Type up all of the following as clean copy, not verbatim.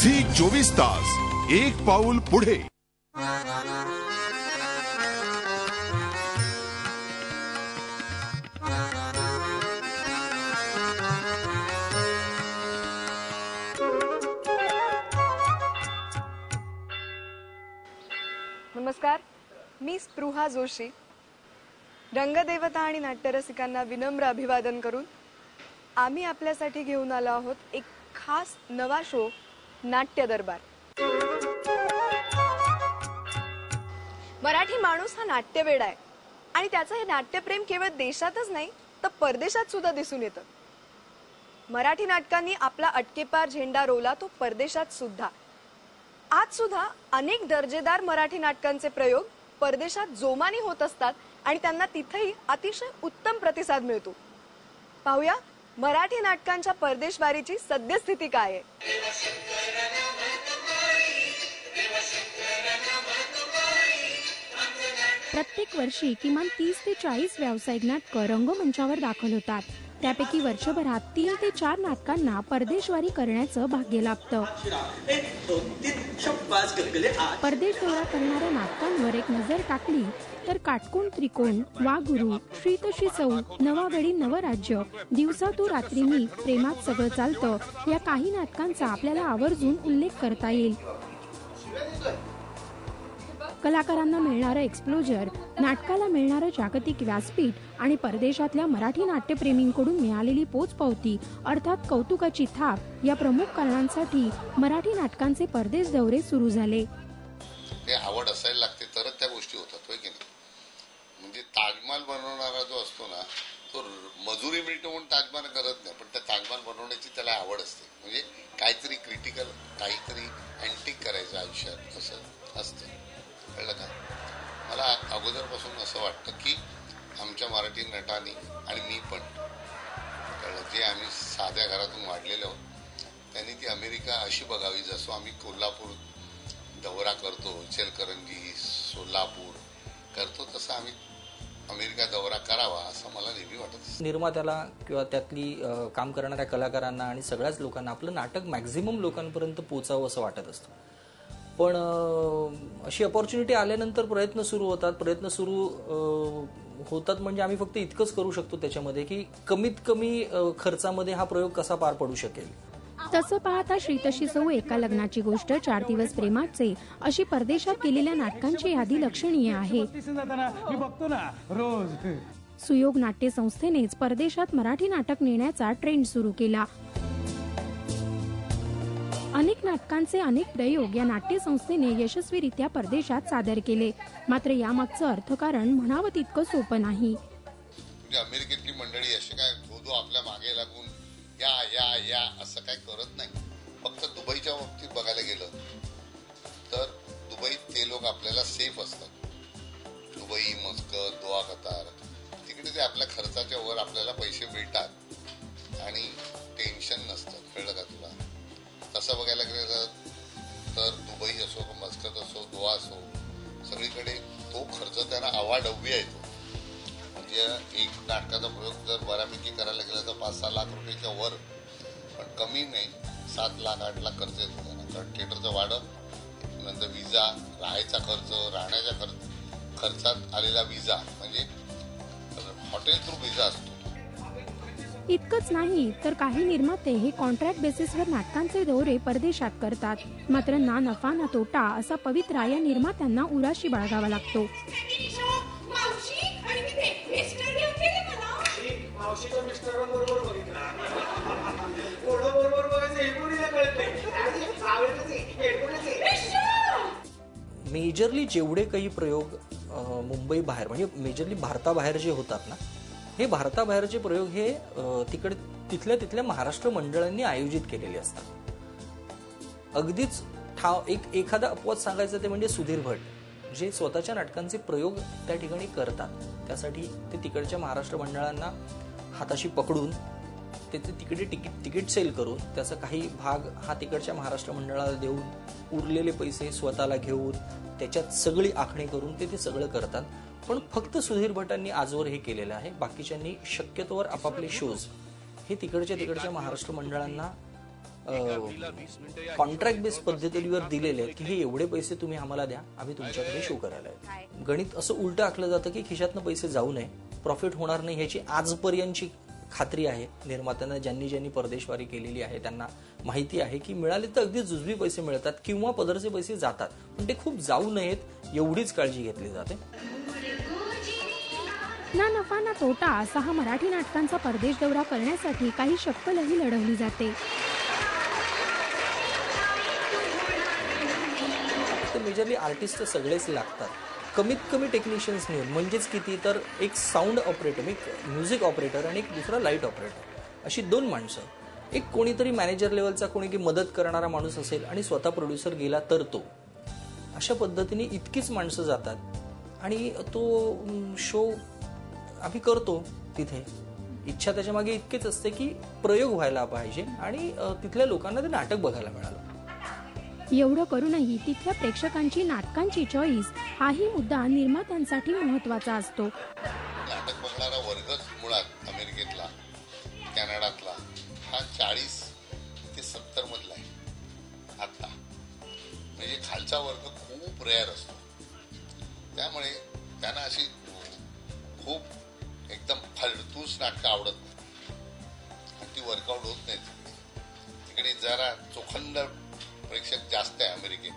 Zee 24 तास एक पाऊल पुढे. नमस्कार, मी स्पृहा जोशी. रंगदेवता आणि नाट्यरसिकांना विनम्र अभिवादन करून आम्ही आपल्यासाठी घेऊन आलो आहोत एक खास नवा शो, नाट्य दरबार. मराठी माणूस हा नाट्यवेडा आहे आणि त्याचं हे नाट्यप्रेम केवळ देशातच नाही तर परदेशात सुद्धा दिसून येतं. मराठी नाटकांनी आपला अटकेपार झेंडा रोवला तो परदेशात सुद्धा. आज सुद्धा अनेक दर्जेदार मराठी नाटकांचे प्रयोग परदेशात जोमाने होत असतात आणि त्यांना तिथेही अतिशय उत्तम प्रतिसाद मिळतो. पाहूया मराठी नाटकांच्या परदेशवारीची सद्यस्थिती काय आहे. प्रत्येक वर्षी किमान 30 ते 40 व्यावसायिक नाटकं रंगमंचावर दाखल होतात. त्यापैकी वर्षभरात 3 ते 4 नाटकांना परदेशवारी करण्याचं भाग्य लाभतं. परदेश दौरा करणाऱ्या नाटकांवर एक नजर टाकली तर काटकोण त्रिकोण, वाघुरू, श्री तशी सौ, नवागडी नवराज्य, दिवसा तू रात्री मी, प्रेमात सगळं चालतं या काही नाटकांचा आपल्याला आवर्जून उल्लेख करता येईल. कलाकारांना मिळणारं एक्सप्लोजर, नाटकाला मिळणारं जागतिक व्यासपीठ आणि परदेशातल्या मराठी नाट्यप्रेमींकडून मिळालेली पोचपावती अर्थात कौतुकाची थाप या प्रमुख कारणांसाठी मराठी नाटकांचे परदेश दौरे सुरू झाले. ते आवड असायला लागते तरच त्या गोष्टी होतात, होय की नाही. म्हणजे ताजमहाल बनवणारा जो असतो ना तो मजुरी मिळतो म्हणून ताजमहाल करत नाही, पण त्या ताजमहाल बनवण्याची त्याला आवड असते. म्हणजे काहीतरी क्रिटिकल, काहीतरी अँटिक करायचं आयुष्यात असं असतं. कळलं का. मला अगोदरपासून असं वाटतं की आमच्या मराठी नटांनी आणि मी पण कळलं जे आम्ही साध्या घरातून वाढलेलो आहोत त्यांनी ती अमेरिका अशी बघावी जसं आम्ही कोल्हापूर दौरा करतो, इचलकरंजी, सोलापूर करतो तसं आम्ही अमेरिका दौरा करावा असं मला नेहमी वाटत. निर्मात्याला किंवा त्यातली काम करणाऱ्या कलाकारांना आणि सगळ्याच लोकांना आपलं नाटक मॅक्झिमम लोकांपर्यंत पोचावं असं वाटत असतं. पण अशी अपॉर्च्युनिटी आल्यानंतर प्रयत्न सुरू होतात म्हणजे आम्ही फक्त इतकंच करू शकतो त्याच्यामध्ये की कमीत कमी खर्चामध्ये हा प्रयोग कसा पार पडू शकेल. तसं पाहता श्री तशी सौ, एका लग्नाची गोष्ट, 4 दिवस प्रेमाचे अशी परदेशात केलेल्या नाटकांची यादी लक्षणीय आहे. सुयोग नाट्य संस्थेनेच परदेशात मराठी नाटक नेण्याचा ट्रेंड सुरू केला. अनेक नाटकांचे अनेक प्रयोग या नाट्य संस्थेने यशस्वीरित्या परदेशात सादर केले. मात्र यामागचं अर्थकारण म्हणावं तितकं सोपं नाही. अमेरिकेतली मंडळी असे काय धोधो आपल्या मागे लागून या या या असं काय करत नाही. फक्त दुबईच्या बाबतीत बघायला गेलं तर दुबईत ते लोक आपल्याला सेफ असतात. दुबई, मस्कत, दोहा, कतार तिकडे ते आपल्या खर्चाच्या वर आपल्याला पैसे मिळतात आणि टेन्शन नसतं. कळलं का तुला. तसं बघायला गेलं तर दुबई असो, मस्कत असो, दोहा असो सगळीकडे तो खर्च त्यांना अवाढव्य येतो. म्हणजे एक नाटकाचा प्रयोग जर बऱ्यापैकी करायला गेला तर 5-6 लाख रुपयाच्या वर, पण कमी नाही 7 लाख 8 लाख खर्च येतो त्यांना. कारण थिएटरचं वाढप, नंतर विजा, राहायचा खर्च, राहण्याच्या खर्चात आलेला विजा म्हणजे हॉटेल थ्रू विजा असतो. इतकंच नाही तर काही निर्माते हे कॉन्ट्रॅक्ट बेसिसवर नाटकांचे दौरे परदेशात करतात. मात्र ना नफा ना तोटा असा पवित्रा या निर्मात्यांना उराशी बाळगावा लागतो. मेजरली जेवढे काही प्रयोग मुंबई बाहेर म्हणजे मेजरली भारताबाहेर जे होतात ना, हे भारताबाहेरचे प्रयोग हे तिथल्या महाराष्ट्र मंडळांनी आयोजित केलेले असतात. अगदीच एखादा अपवाद सांगायचं ते म्हणजे सुधीर भट, जे स्वतःच्या नाटकांचे प्रयोग त्या ठिकाणी करतात. त्यासाठी ते तिकडच्या महाराष्ट्र मंडळांना हाताशी पकडून त्याचे तिकीट सेल करून त्याचा काही भाग हा तिकडच्या महाराष्ट्र मंडळाला देऊन उरलेले पैसे स्वतःला घेऊन त्याच्यात सगळी आखणी करून ते सगळं करतात. पण फक्त सुधीर भटांनी आजवर हे केलेलं आहे. बाकीच्यांनी शक्यतोवर आपापले शोज हे तिकडच्या महाराष्ट्र मंडळांना कॉन्ट्रॅक्ट बेस पद्धतीवर दिलेले आहेत की हे एवढे पैसे तुम्ही आम्हाला द्या, आम्ही तुमच्याकडे शो करायला आहे. गणित असं उलटं आखलं जातं की खिशातनं पैसे जाऊ नये, प्रॉफिट होणार नाही ह्याची आजपर्यंतची खात्री आहे निर्मात्यांना. ज्यांनी परदेशवारी केलेली आहे त्यांना माहिती आहे की मिळाले तर अगदी जुजबी पैसे मिळतात किंवा पदरचे पैसे जातात, पण ते खूप जाऊ नयेत एवढीच काळजी घेतली जाते. ना नफा ना तोटा असा हा मराठी नाटकांचा परदेश दौरा करण्यासाठी काही शक्कलही लढवली जाते. मेजरली आर्टिस्ट सगळेच लागतात. कमीत कमी टेक्निशियन्स नेऊन म्हणजेच किती तर एक साऊंड ऑपरेटर, एक म्युझिक ऑपरेटर आणि एक दुसरा लाईट ऑपरेटर अशी 2 माणसं. एक कोणीतरी मॅनेजर लेवलचा कोणी की मदत करणारा माणूस असेल आणि स्वतः प्रोड्युसर गेला तर तो. अशा पद्धतीने इतकीच माणसं जातात आणि तो शो आम्ही करतो. तिथे इच्छा त्याच्या मागे इतकेच असते की प्रयोग व्हायला पाहिजे आणि तिथल्या लोकांना ते नाटक बघायला मिळालं. एवढं करूनही तिथल्या प्रेक्षकांची नाटकांची चॉईस हाही मुद्दा निर्मात्यांसाठी महत्वाचा असतो. नाटक बघणारा वर्गच मुळात अमेरिकेतला, कॅनडातला हा 40 ते 70 मधला आहे आता. म्हणजे खालचा वर्ग खूप रेअर असतो. त्यामुळे त्यांना अशी खूप एकदम फालतूच नाटकं आवडत नाही आणि ती वर्कआउट होत नाहीत. तिकडे जरा चोखंड प्रेक्षक जास्त आहे अमेरिकेत.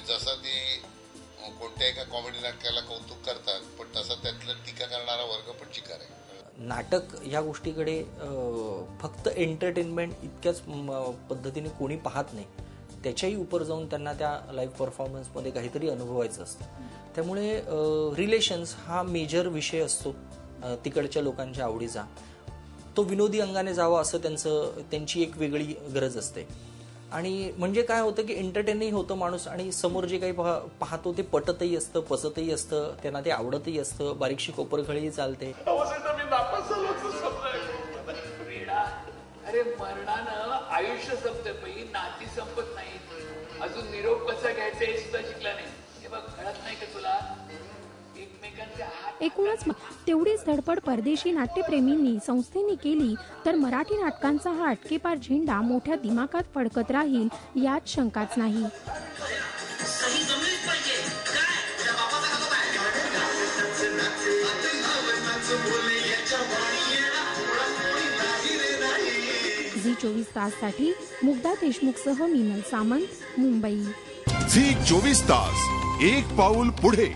जसं ते कोणत्या एका कॉमेडी नाटकाला कौतुक करतात, पण तसं त्यातलं टीका करणारा वर्ग पण चिकार आहे. नाटक या गोष्टीकडे फक्त एंटरटेनमेंट इतक्याच पद्धतीने कोणी पाहत नाही, त्याच्याही उपर जाऊन त्यांना त्या लाईव्ह परफॉर्मन्समध्ये काहीतरी अनुभवायचं असतं. त्यामुळे रिलेशन्स हा मेजर विषय असतो तिकडच्या लोकांच्या आवडीचा. तो विनोदी अंगाने जावा असं त्यांची एक वेगळी गरज असते. आणि म्हणजे काय होतं की एंटरटेनही होतं माणूस आणि समोर जे काही पाहतो ते पटतही असतं, पचतही असतं, त्यांना ते आवडतही असतं, बारीकशी कोपरखळीही चालते. अरे मरणानं आयुष्य संपतं, पण नाती संपत नाही. अजून निरोप कसा घ्यायचा हे सुद्धा शिकला नाही. हे बघ, कळत नाही का तुला? एकूणच तेवढीच धडपड परदेशी नाट्यप्रेमींनी संस्थेने केली तर मराठी नाटकांचा हा अटकेपार झेंडा मोठ्या दिमागात फडकत राहील यात शंकाच नाही. झी 24 ताससाठी मुग्धा देशमुखसह मीनल सामंत, मुंबई. झी 24 तास एक पाऊल पुढे.